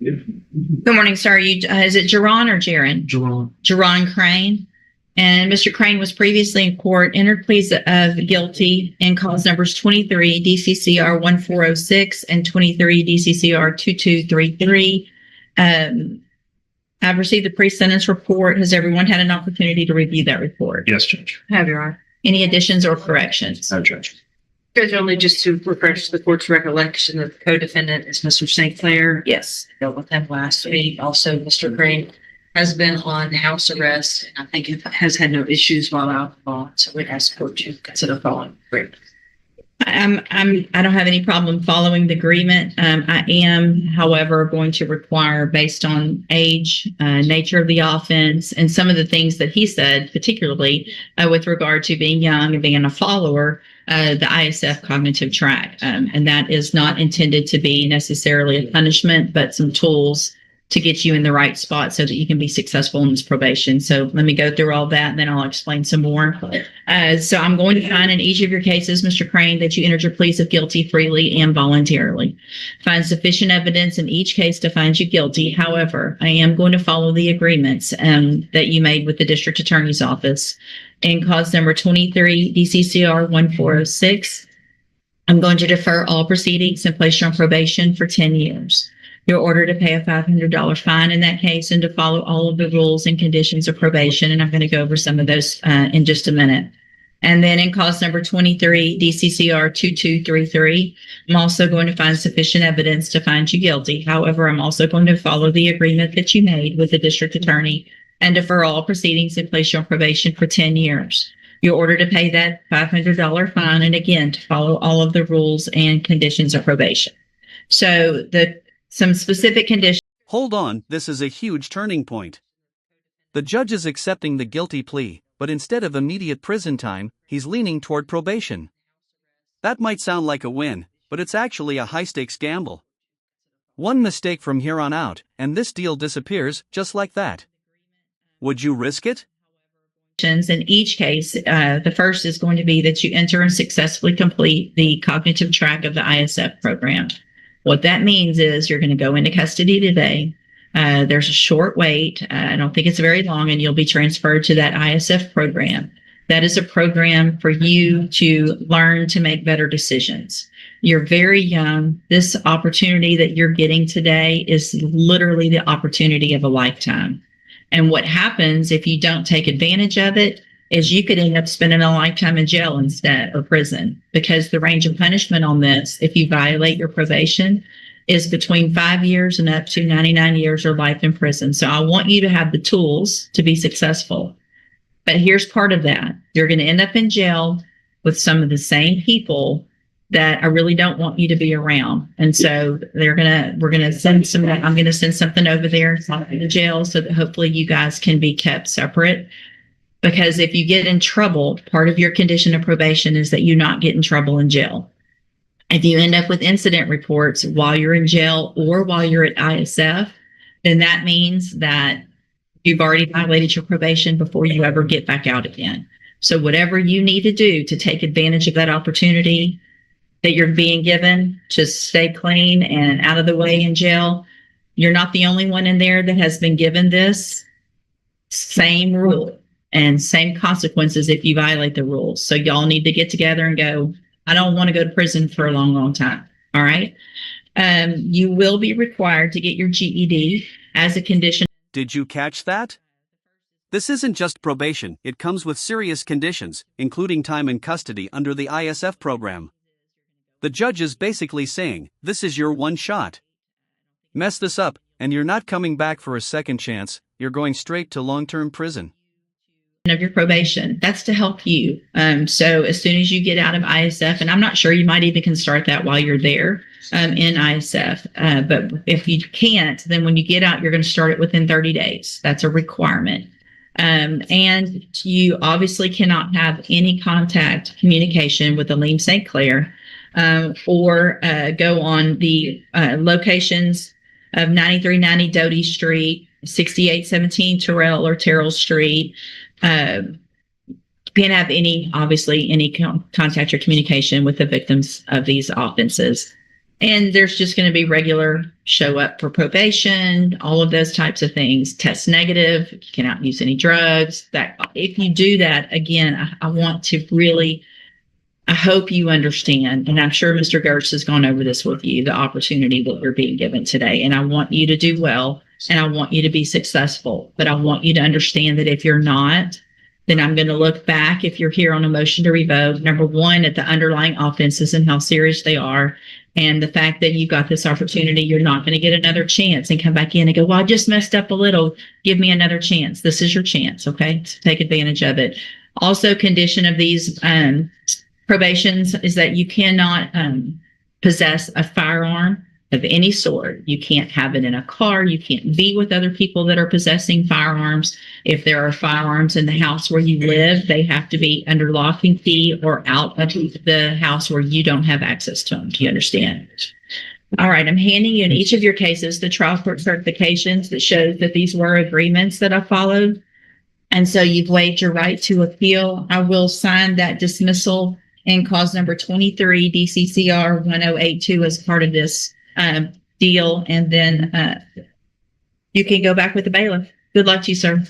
Good morning, sir. Is it Jerron or Jaron? Jerome. Jerron Crane. And Mr. Crane was previously in court, entered pleas of guilty in cause numbers 23 DCCR 1406 and 23 DCCR 2233. I've received the pre-sentence report. Has everyone had an opportunity to review that report? Yes, Judge. Have, Your Honor. Any additions or corrections? No, Judge. Judge, only just to refresh the court's recollection that the co-defendant is Mr. St. Clair. Yes. I dealt with him last week. Also, Mr. Crane has been on house arrest, and I think it has had no issues while out of bond. So we ask court to consider following agreement. I don't have any problem following the agreement. I am, however, going to require, based on age, nature of the offense, and some of the things that he said, particularly with regard to being young and being a follower, the ISF cognitive track. And that is not intended to be necessarily a punishment, but some tools to get you in the right spot so that you can be successful in this probation. So let me go through all that, and then I'll explain some more. So I'm going to find in each of your cases, Mr. Crane, that you entered your pleas of guilty freely and voluntarily. Find sufficient evidence in each case to find you guilty. However, I am going to follow the agreements that you made with the district attorney's office. In cause number 23, DCCR 1406, I'm going to defer all proceedings and place you on probation for 10 years. You're ordered to pay a $500 fine in that case and to follow all of the rules and conditions of probation. And I'm going to go over some of those in just a minute. And then in cause number 23, DCCR 2233, I'm also going to find sufficient evidence to find you guilty. However, I'm also going to follow the agreement that you made with the district attorney and defer all proceedings and place you on probation for 10 years. You're ordered to pay that $500 fine and again to follow all of the rules and conditions of probation. So some specific conditions. Hold on, this is a huge turning point. The judge is accepting the guilty plea, but instead of immediate prison time, he's leaning toward probation. That might sound like a win, but it's actually a high-stakes gamble. One mistake from here on out, and this deal disappears just like that. Would you risk it? In each case, the first is going to be that you enter and successfully complete the cognitive track of the ISF program. What that means is you're going to go into custody today. There's a short wait. I don't think it's very long, and you'll be transferred to that ISF program. That is a program for you to learn to make better decisions. You're very young. This opportunity that you're getting today is literally the opportunity of a lifetime. And what happens if you don't take advantage of it is you could end up spending a lifetime in jail instead, or prison, because the range of punishment on this, if you violate your probation, is between 5 years and up to 99 years or life in prison. So I want you to have the tools to be successful. But here's part of that. You're going to end up in jail with some of the same people that I really don't want you to be around. And so we're going to send I'm going to send something over there to the jail so that hopefully you guys can be kept separate. Because if you get in trouble, part of your condition of probation is that you not get in trouble in jail. If you end up with incident reports while you're in jail or while you're at ISF, then that means that you've already violated your probation before you ever get back out again. So whatever you need to do to take advantage of that opportunity that you're being given to stay clean and out of the way in jail, you're not the only one in there that has been given this same rule and same consequences if you violate the rules. So y'all need to get together and go, I don't want to go to prison for a long, long time. All right. You will be required to get your GED as a condition. Did you catch that? This isn't just probation, it comes with serious conditions, including time in custody under the ISF program. The judge is basically saying, this is your one shot. Mess this up, and you're not coming back for a second chance, you're going straight to long-term prison. Of your probation. That's to help you. So as soon as you get out of ISF, and I'm not sure, you might even can start that while you're there in ISF. But if you can't, then when you get out, you're going to start it within 30 days. That's a requirement. And you obviously cannot have any contact communication with Aleem St. Clair or go on the locations of 9390 Doty Street, 6817 Terrell Street. Can't have any contact or communication with the victims of these offenses. And there's just going to be regular show up for probation, all of those types of things. Test negative, you cannot use any drugs. That if you do that, again, I want to really, I hope you understand, and I'm sure Mr. Gertz has gone over this with you, the opportunity that you're being given today. And I want you to do well, and I want you to be successful. But I want you to understand that if you're not, then I'm going to look back, if you're here on a motion to revoke, number one, at the underlying offenses and how serious they are. And the fact that you got this opportunity, you're not going to get another chance and come back in and go, well, I just messed up a little. Give me another chance. This is your chance. Okay. So take advantage of it. Also, condition of these probations is that you cannot possess a firearm of any sort. You can't have it in a car. You can't be with other people that are possessing firearms. If there are firearms in the house where you live, they have to be under lock and key or out of the house where you don't have access to them. Do you understand? All right. I'm handing you in each of your cases the trial court certifications that shows that these were agreements that I followed. And so you've waived your right to appeal. I will sign that dismissal in cause number 23 DCCR 1082 as part of this deal. And then you can go back with the bailiff. Good luck to you, sir.